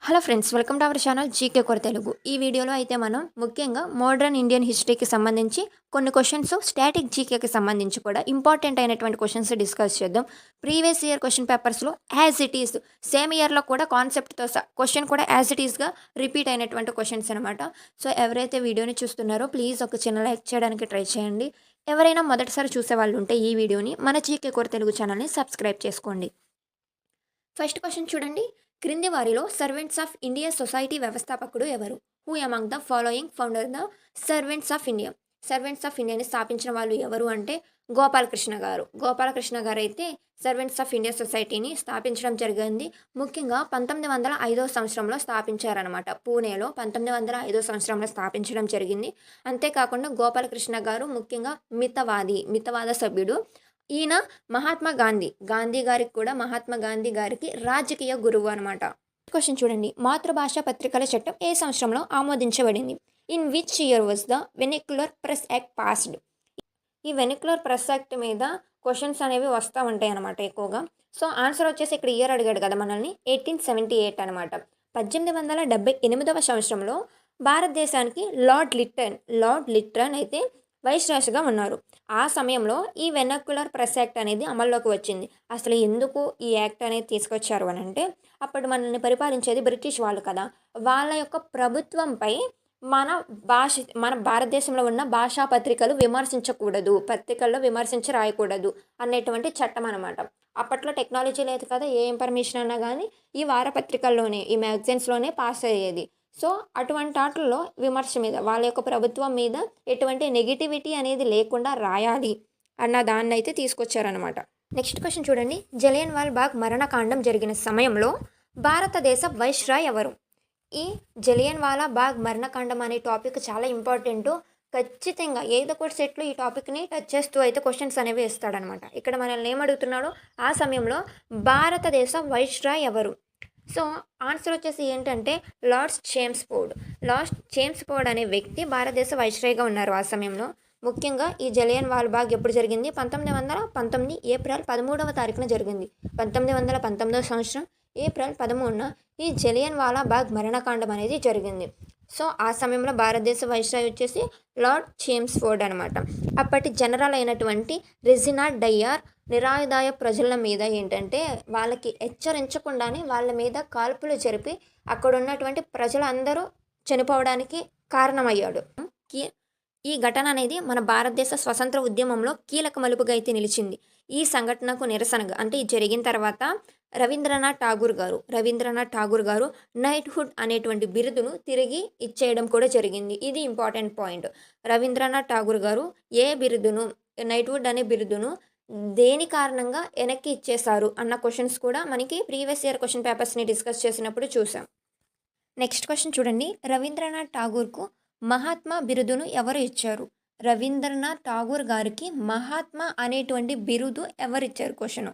Hello friends, welcome to our channel GK కొర తెలుగు. ఈ వీడియోలో అయితే మనం ముఖ్యంగా మోడర్న్ ఇండియన్ హిస్టరీకి సంబంధించి కొన్ని క్వశ్చన్స్, స్టాటిక్ జీకేకి సంబంధించి కూడా ఇంపార్టెంట్ అయినటువంటి క్వశ్చన్స్ డిస్కస్ చేద్దాం. ప్రీవియస్ ఇయర్ క్వశ్చన్ పేపర్స్లో యాజ్ ఇట్ ఈస్ సేమ్ ఇయర్లో కూడా కాన్సెప్ట్తో క్వశ్చన్ కూడా యాజ్ ఇట్ ఈస్గా రిపీట్ అయినటువంటి క్వశ్చన్స్ అనమాట. సో ఎవరైతే వీడియోని చూస్తున్నారో ప్లీజ్ ఒక చిన్న లైక్ చేయడానికి ట్రై చేయండి. ఎవరైనా మొదటిసారి చూసే వాళ్ళు ఉంటే ఈ వీడియోని మన జీకే కొర తెలుగు ఛానల్ని సబ్స్క్రైబ్ చేసుకోండి. ఫస్ట్ క్వశ్చన్ చూడండి. క్రింది వారిలో సర్వెంట్స్ ఆఫ్ ఇండియా సొసైటీ వ్యవస్థాపకుడు ఎవరు? Who among the following founder the servants of India? Servants of ఇండియాని స్థాపించిన వాళ్ళు ఎవరు అంటే గోపాలకృష్ణ గారు. గోపాలకృష్ణ గారు అయితే సర్వెంట్స్ ఆఫ్ ఇండియా సొసైటీని స్థాపించడం జరిగింది. ముఖ్యంగా 1905 సంవత్సరంలో స్థాపించారనమాట. పూణేలో 1905 సంవత్సరంలో స్థాపించడం జరిగింది. అంతేకాకుండా గోపాలకృష్ణ గారు ముఖ్యంగా మితవాద సభ్యుడు. ఈయన మహాత్మా గాంధీ గారికి కూడా మహాత్మా గాంధీ గారికి రాజకీయ గురువు అనమాట. క్వశ్చన్ చూడండి. మాతృభాష పత్రికల చట్టం ఏ సంవత్సరంలో ఆమోదించబడింది? In which year was the vernacular press act passed? ఈ వెనిక్యులర్ ప్రెస్ యాక్ట్ మీద క్వశ్చన్స్ అనేవి వస్తూ ఉంటాయి అనమాట ఎక్కువగా. సో ఆన్సర్ వచ్చేసి ఇక్కడ ఇయర్ అడిగాడు కదా మనల్ని, 1878 అనమాట. 1878 సంవత్సరంలో భారతదేశానికి లార్డ్ లిట్టన్ అయితే వైస్రాయ్గా ఉన్నారు. ఆ సమయంలో ఈ వెనక్యులర్ ప్రెస్ యాక్ట్ అనేది అమల్లోకి వచ్చింది. అసలు ఎందుకు ఈ యాక్ట్ అనేది తీసుకొచ్చారు అని అంటే, అప్పుడు మనల్ని పరిపాలించేది బ్రిటిష్ వాళ్ళు కదా, వాళ్ళ యొక్క ప్రభుత్వంపై మన భారతదేశంలో ఉన్న భాషా పత్రికలు విమర్శించకూడదు, పత్రికల్లో విమర్శించి రాయకూడదు అనేటువంటి చట్టం అనమాట. అప్పట్లో టెక్నాలజీ లేదు కదా, ఏ ఇన్ఫర్మేషన్ అన్నా కానీ ఈ వారపత్రికల్లోనే, ఈ మ్యాగజైన్స్లోనే పాస్ అయ్యేది. సో అటువంటి ఆటల్లో విమర్శ మీద, వాళ్ళ యొక్క ప్రభుత్వం మీద ఎటువంటి నెగిటివిటీ అనేది లేకుండా రాయాలి అన్న దాన్ని అయితే తీసుకొచ్చారనమాట. నెక్స్ట్ క్వశ్చన్ చూడండి. జలియన్ వాల్ బాగ్ మరణకాండం జరిగిన సమయంలో భారతదేశ వైస్రాయ్ ఎవరు? ఈ జలియన్ వాలా బాగ్ మరణకాండం అనే టాపిక్ చాలా ఇంపార్టెంట్. ఖచ్చితంగా ఏదో ఒక సెట్లో ఈ టాపిక్ని టచ్ చేస్తూ అయితే క్వశ్చన్స్ అనేవి ఇస్తాడనమాట. ఇక్కడ మనల్ని ఏమడుగుతున్నాడో, ఆ సమయంలో భారతదేశ వైస్రాయ్ ఎవరు? సో ఆన్సర్ వచ్చేసి ఏంటంటే లార్డ్ చేమ్స్ఫోర్డ్ అనే వ్యక్తి భారతదేశ వైస్రాయ్గా ఉన్నారు ఆ సమయంలో. ముఖ్యంగా ఈ జలియన్ వాల్ బాగ్ ఎప్పుడు జరిగింది? 1919 ఏప్రిల్ 13వ తారీఖున జరిగింది. 1919 సంవత్సరం ఏప్రిల్ 13న ఈ జలియన్ వాలా బాగ్ మరణకాండం అనేది జరిగింది. సో ఆ సమయంలో భారతదేశ వైస్రాయ్ వచ్చేసి లార్డ్ చేమ్స్ఫోర్డ్ అనమాట. అప్పటి జనరల్ అయినటువంటి రెజినాల్డ్ డయ్యర్ నిరాయుధాయ ప్రజల మీద ఏంటంటే వాళ్ళకి హెచ్చరించకుండానే వాళ్ళ మీద కాల్పులు జరిపి అక్కడ ఉన్నటువంటి ప్రజలందరూ చనిపోవడానికి కారణమయ్యాడు. ఈ ఠాన అనేది మన భారతదేశ స్వతంత్ర ఉద్యమంలో కీలక మలుపుగా అయితే నిలిచింది. ఈ సంఘటనకు నిరసనగా అంటే ఇది జరిగిన తర్వాత రవీంద్రనాథ్ ఠాగూర్ గారు నైట్హుడ్ అనేటువంటి బిరుదును తిరిగి ఇచ్చేయడం కూడా జరిగింది. ఇది ఇంపార్టెంట్ పాయింట్. రవీంద్రనాథ్ ఠాగూర్ గారు ఏ బిరుదును, నైట్హుడ్ అనే బిరుదును దేని కారణంగా వెనక్కి ఇచ్చేశారు అన్న క్వశ్చన్స్ కూడా మనకి ప్రీవియస్ ఇయర్ క్వశ్చన్ పేపర్స్ని డిస్కస్ చేసినప్పుడు చూసాం. నెక్స్ట్ క్వశ్చన్ చూడండి. రవీంద్రనాథ్ ఠాగూర్కు మహాత్మా బిరుదును ఎవరు ఇచ్చారు? రవీంద్రనాథ్ ఠాగూర్ గారికి మహాత్మా అనేటువంటి బిరుదు ఎవరిచ్చారు క్వశ్చన్.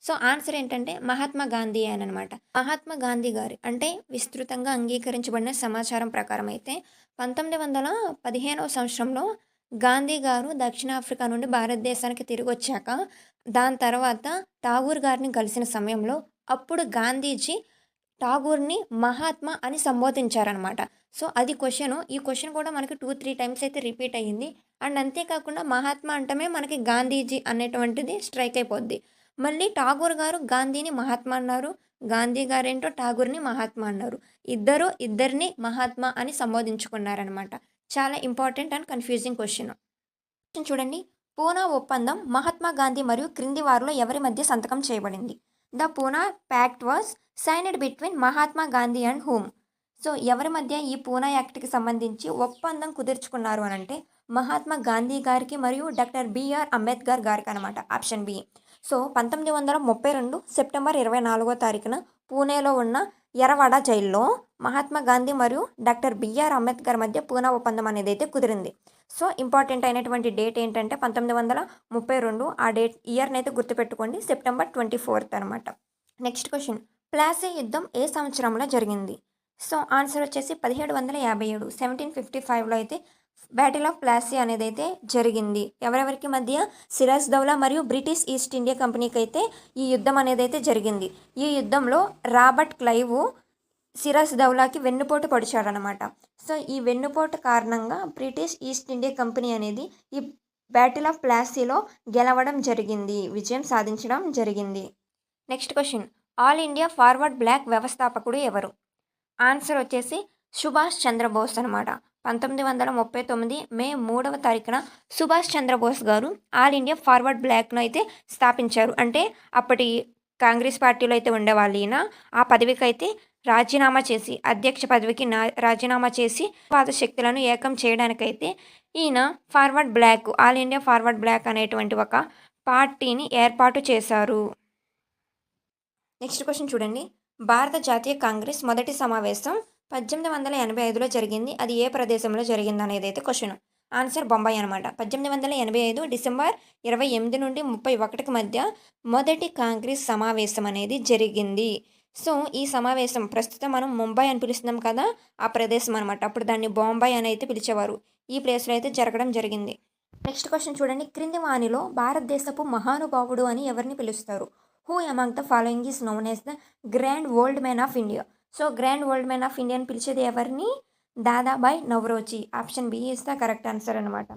సో ఆన్సర్ ఏంటంటే మహాత్మా గాంధీ అనమాట. మహాత్మా గాంధీ గారి అంటే విస్తృతంగా అంగీకరించబడిన సమాచారం ప్రకారం అయితే 1915 సంవత్సరంలో గాంధీ గారు దక్షిణాఫ్రికా నుండి భారతదేశానికి తిరిగి వచ్చాక, దాని తర్వాత ఠాగూర్ గారిని కలిసిన సమయంలో అప్పుడు గాంధీజీ ఠాగూర్ని మహాత్మా అని సంబోధించారనమాట. సో అది క్వశ్చన్. ఈ క్వశ్చన్ కూడా మనకి 2-3 టైమ్స్ అయితే రిపీట్ అయ్యింది. అండ్ అంతేకాకుండా మహాత్మా అంటమే మనకి గాంధీజీ అనేటువంటిది స్ట్రైక్ అయిపోద్ది. మళ్ళీ ఠాగూర్ గారు గాంధీని మహాత్మా అన్నారు, గాంధీ గారేంటో ఠాగూర్ని మహాత్మా అన్నారు. ఇద్దరిని మహాత్మా అని సంబోధించుకున్నారనమాట. చాలా ఇంపార్టెంట్ అండ్ కన్ఫ్యూజింగ్ క్వశ్చన్. చూడండి. పూనా ఒప్పందం మహాత్మా గాంధీ మరియు క్రింది వారిలో ఎవరి మధ్య సంతకం చేయబడింది? The Poona pact was signed between Mahatma Gandhi and whom? So ఎవరి మధ్య ఈ పూనా యాక్ట్కి సంబంధించి ఒప్పందం కుదుర్చుకున్నారు అని అంటే మహాత్మా గాంధీ గారికి మరియు డాక్టర్ బిఆర్ అంబేద్కర్ గారికి అనమాట. Option B. సో 1932 సెప్టెంబర్ 24వ తారీఖున పూణేలో ఉన్న ఎరవాడ జైల్లో మహాత్మా గాంధీ మరియు డాక్టర్ బిఆర్ అంబేద్కర్ మధ్య పూనా ఒప్పందం అనేది అయితే కుదిరింది. సో ఇంపార్టెంట్ అయినటువంటి డేట్ ఏంటంటే 1932. ఆ డేట్ ఇయర్ని అయితే గుర్తుపెట్టుకోండి, సెప్టెంబర్ 24 అనమాట. Next question. ప్లాసీ యుద్ధం ఏ సంవత్సరంలో జరిగింది? సో ఆన్సర్ వచ్చేసి 1757, 1755లో అయితే బ్యాటిల్ ఆఫ్ ప్లాసీ అనేది అయితే జరిగింది. ఎవరెవరికి మధ్య? సిరాజ్దౌలా మరియు బ్రిటిష్ ఈస్ట్ ఇండియా కంపెనీకి అయితే ఈ యుద్ధం అనేది అయితే జరిగింది. ఈ యుద్ధంలో రాబర్ట్ క్లైవ్ సిరాజ్ దౌలాకి వెన్నుపోటు పొడిచాడనమాట. సో, ఈ వెన్నుపోటు కారణంగా బ్రిటిష్ ఈస్ట్ ఇండియా కంపెనీ అనేది ఈ బ్యాటిల్ ఆఫ్ ప్లాసీలో గెలవడం జరిగింది. విజయం సాధించడం జరిగింది. Next question. All India forward bloc వ్యవస్థాపకుడు ఎవరు? ఆన్సర్ వచ్చేసి సుభాష్ చంద్రబోస్ అనమాట. 1939 మే 3వ తారీఖున సుభాష్ చంద్రబోస్ గారు ఆల్ ఇండియా ఫార్వర్డ్ బ్లాక్‌ను అయితే స్థాపించారు. అంటే అప్పటి కాంగ్రెస్ పార్టీలో అయితే ఉండేవాళ్ళు ఈయన. ఆ పదవికైతే రాజీనామా చేసి అధ్యక్ష పదవికి రాజీనామా చేసి వాద శక్తులను ఏకం చేయడానికైతే ఈయన forward bloc, all India forward bloc అనేటువంటి ఒక పార్టీని ఏర్పాటు చేశారు. నెక్స్ట్ క్వెషన్ చూడండి. భారత జాతీయ కాంగ్రెస్ మొదటి సమావేశం 1885లో జరిగింది. అది ఏ ప్రదేశంలో జరిగిందనేది అయితే క్వెషన్. ఆన్సర్ బొంబాయి అనమాట. 1885 డిసెంబర్ 28 నుండి 31 మధ్య మొదటి కాంగ్రెస్ సమావేశం అనేది జరిగింది. సో, ఈ సమావేశం ప్రస్తుతం మనం ముంబై అని పిలుస్తున్నాం కదా, ఆ ప్రదేశం అనమాట. అప్పుడు దాన్ని బొంబాయి అని అయితే పిలిచేవారు. ఈ ప్లేస్లో అయితే జరగడం జరిగింది. నెక్స్ట్ క్వెషన్ చూడండి. క్రింది వానిలో భారతదేశపు మహానుభావుడు అని ఎవరిని పిలుస్తారు? Who among the following is known as the grand old man of India? So, grand old man of India అని పిలిచేది ఎవరిని? Dadabhai Naoroji. Option B is the correct answer అనమాట.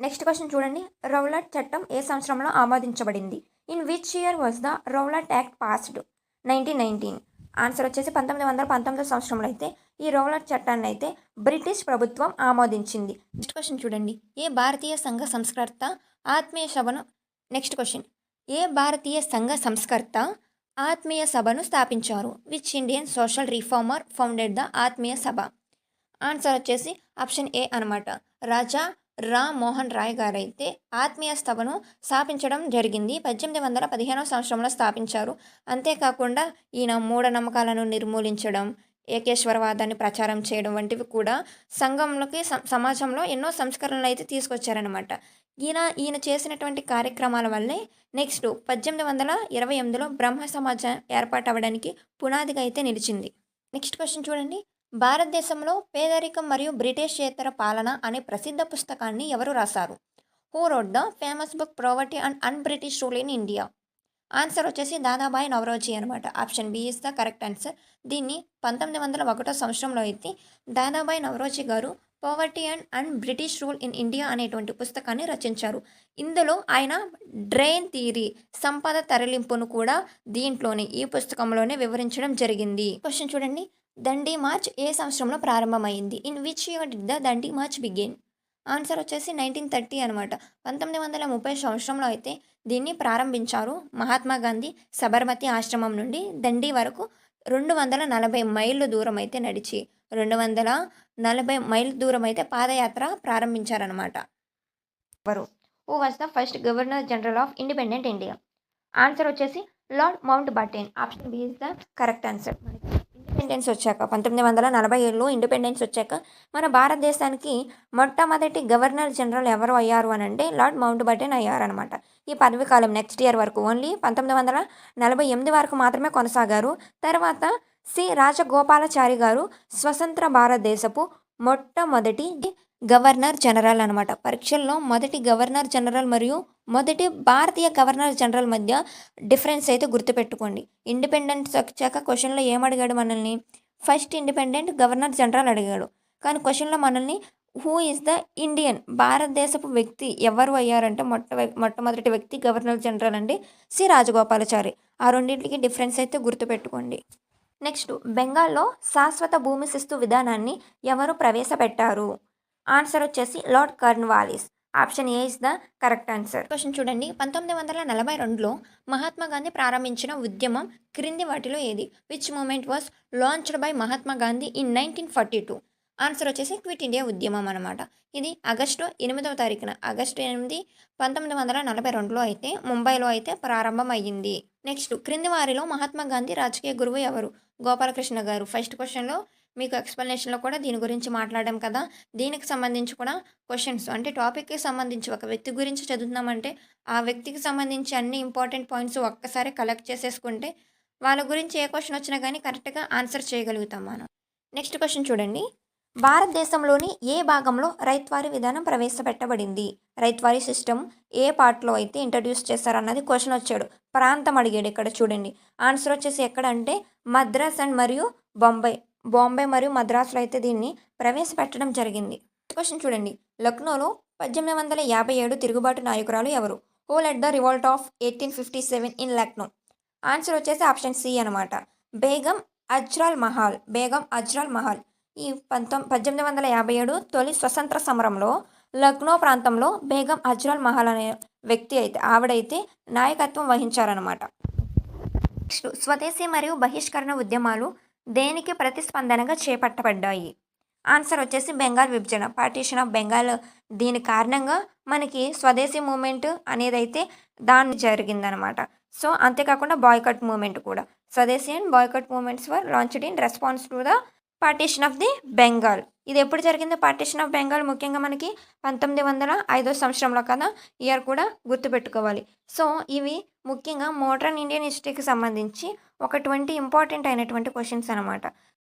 నెక్స్ట్ క్వెషన్ చూడండి. రౌలట్ చట్టం ఏ సంవత్సరంలో ఆమోదించబడింది? In which year was the Rowlatt act passed? 1919. Answer వచ్చేసి 1919 సంవత్సరంలో అయితే ఈ రౌలట్ చట్టాన్ని అయితే బ్రిటిష్ ప్రభుత్వం ఆమోదించింది. నెక్స్ట్ క్వెషన్ చూడండి. ఏ భారతీయ సంఘ సంస్కర్త ఆత్మీయ సభను నెక్స్ట్ క్వెషన్. ఏ భారతీయ సంఘ సంస్కర్త ఆత్మీయ సభను స్థాపించారు? Which Indian social reformer founded the ఆత్మీయ సభ? ఆన్సర్ వచ్చేసి ఆప్షన్ ఏ అనమాట. రాజా రామ్ మోహన్ రాయ్ గారైతే ఆత్మీయ సభను స్థాపించడం జరిగింది. 1815వ సంవత్సరంలో స్థాపించారు. అంతేకాకుండా ఈయన మూఢనమ్మకాలను నిర్మూలించడం, ఏకేశ్వరవాదాన్ని ప్రచారం చేయడం వంటివి కూడా సంఘంలోకి సమాజంలో ఎన్నో సంస్కరణలు అయితే తీసుకొచ్చారనమాట. ఈయన చేసినటువంటి కార్యక్రమాల వల్లే నెక్స్ట్ 1828లో బ్రహ్మ సమాజం ఏర్పాటు అవ్వడానికి పునాదిగా అయితే నిలిచింది. నెక్స్ట్ క్వెషన్ చూడండి. భారతదేశంలో పేదరికం మరియు బ్రిటిషేతర పాలన అనే ప్రసిద్ధ పుస్తకాన్ని ఎవరు రాశారు? Who wrote the famous book poverty and un British rule in India? Answer వచ్చేసి దాదాబాయ్ నవరోజీ అనమాట. Option B is the correct answer. దీన్ని 1901 సంవత్సరంలో అయితే దాదాబాయ్ నవరోజీ గారు poverty and British rule in India అనేటువంటి పుస్తకాన్ని రచించారు. ఇందులో ఆయన డ్రెయిన్ థియరీ, సంపద తరలింపును కూడా దీంట్లోనే ఈ పుస్తకంలోనే వివరించడం జరిగింది. క్వశ్చన్ చూడండి. దండి మార్చ్ ఏ సంవత్సరంలో ప్రారంభమైంది? In which year did the Dandi March begin? Answer వచ్చేసి 1930 అనమాట. 1930 సంవత్సరంలో అయితే దీన్ని ప్రారంభించారు. మహాత్మా గాంధీ సబర్మతి ఆశ్రమం నుండి దండి వరకు 240 మైళ్ళు దూరం అయితే నడిచి 240 మైళ్ళ దూరం అయితే పాదయాత్ర ప్రారంభించారనమాట. ఎవరు? Who was the first governor general of independent India? Answer వచ్చేసి lord Mountbatten. Option B is the correct answer. Independence వచ్చాక 1947లో ఇండిపెండెన్స్ వచ్చాక మన భారతదేశానికి మొట్టమొదటి గవర్నర్ జనరల్ ఎవరు అయ్యారు అని అంటే లార్డ్ మౌంట్ బాటెన్ అయ్యారనమాట. ఈ పదవి కాలం నెక్స్ట్ ఇయర్ వరకు ఓన్లీ 1948 వరకు మాత్రమే కొనసాగారు. తర్వాత సి రాజగోపాలాచారి గారు స్వతంత్ర భారతదేశపు మొట్టమొదటి గవర్నర్ జనరల్ అనమాట. పరీక్షల్లో మొదటి గవర్నర్ జనరల్ మరియు మొదటి భారతీయ గవర్నర్ జనరల్ మధ్య డిఫరెన్స్ అయితే గుర్తుపెట్టుకోండి. ఇండిపెండెన్స్ వచ్చాక క్వశ్చన్లో ఏమడిగాడు మనల్ని? ఫస్ట్ ఇండిపెండెంట్ గవర్నర్ జనరల్ అడిగాడు. కానీ క్వశ్చన్లో మనల్ని హూ ఇస్ ద ఇండియన్ భారతదేశపు వ్యక్తి ఎవరు అయ్యారంటే మొట్టమొదటి వ్యక్తి గవర్నర్ జనరల్ అంటే సి రాజగోపాలాచారి. ఆ రెండింటికి డిఫరెన్స్ అయితే గుర్తుపెట్టుకోండి. నెక్స్ట్, బెంగాల్లో శాశ్వత భూమి శిస్తు విధానాన్ని ఎవరు ప్రవేశపెట్టారు? ఆన్సర్ వచ్చేసి lord Cornwallis. Option A is the correct answer. Question చూడండి. 1942లో మహాత్మా గాంధీ ప్రారంభించిన ఉద్యమం క్రింది వాటిలో ఏది? Which movement was launched by Mahatma Gandhi in 1942? Answer వచ్చేసి క్విట్ ఇండియా ఉద్యమం అనమాట. ఇది ఆగస్టు 8వ తారీఖున ఆగస్టు 8, 1942లో అయితే ముంబైలో అయితే ప్రారంభం అయ్యింది. నెక్స్ట్, క్రింది వారిలో మహాత్మా గాంధీ రాజకీయ గురువు ఎవరు? గోపాలకృష్ణ గారు. ఫస్ట్ క్వశ్చన్లో మీకు ఎక్స్ప్లెనేషన్లో కూడా దీని గురించి మాట్లాడాం కదా. దీనికి సంబంధించి కూడా క్వశ్చన్స్ అంటే టాపిక్కి సంబంధించి ఒక వ్యక్తి గురించి చదువుతున్నామంటే ఆ వ్యక్తికి సంబంధించి అన్ని ఇంపార్టెంట్ పాయింట్స్ ఒక్కసారి కలెక్ట్ చేసేసుకుంటే వాళ్ళ గురించి ఏ క్వశ్చన్ వచ్చినా కానీ కరెక్ట్గా ఆన్సర్ చేయగలుగుతాం మనం. నెక్స్ట్ క్వశ్చన్ చూడండి. భారతదేశంలోని ఏ భాగంలో రైత్వారీ విధానం ప్రవేశపెట్టబడింది? రైత్వారీ సిస్టమ్ ఏ పార్ట్లో అయితే ఇంట్రడ్యూస్ చేస్తారన్నది క్వశ్చన్ వచ్చాడు. ప్రాంతం అడిగాడు ఇక్కడ చూడండి. ఆన్సర్ వచ్చేసి ఎక్కడ అంటే మద్రాస్ అండ్ మరియు బాంబే మరియు మద్రాసులో అయితే దీన్ని ప్రవేశపెట్టడం జరిగింది. క్వశ్చన్ చూడండి. లక్నోలో 1857 తిరుగుబాటు నాయకురాలు ఎవరు? Who lead the revolt of 1857 in Lucknow? Answer వచ్చేసి ఆప్షన్ సి అనమాట. బేగం అజ్రాల్ మహల్. ఈ 1857 తొలి స్వతంత్ర సమరంలో లక్నో ప్రాంతంలో బేగం అజ్రాల్ మహల్ అనే వ్యక్తి అయితే ఆవిడైతే నాయకత్వం వహించారనమాట. నెక్స్ట్, స్వదేశీ మరియు బహిష్కరణ ఉద్యమాలు దేనికి ప్రతిస్పందనగా చేపట్టబడ్డాయి? ఆన్సర్ వచ్చేసి బెంగాల్ విభజన, పార్టీషన్ ఆఫ్ బెంగాల్. దీని కారణంగా మనకి స్వదేశీ మూమెంట్ అనేది అయితే దాన్ని జరిగిందనమాట. సో అంతేకాకుండా బాయ్కట్ మూమెంట్ కూడా. Swadeshi and boycott movements were launched in response to the partition of the Bengal. ఇది ఎప్పుడు జరిగింది పార్టీషన్ ఆఫ్ బెంగాల్? ముఖ్యంగా మనకి 1905 సంవత్సరంలో కదా. ఇయర్ కూడా గుర్తుపెట్టుకోవాలి. సో ఇవి ముఖ్యంగా మోడ్రన్ ఇండియన్ హిస్టరీకి సంబంధించి ఒక 20 ఇంపార్టెంట్ అయినటువంటి క్వశ్చన్స్ అనమాట.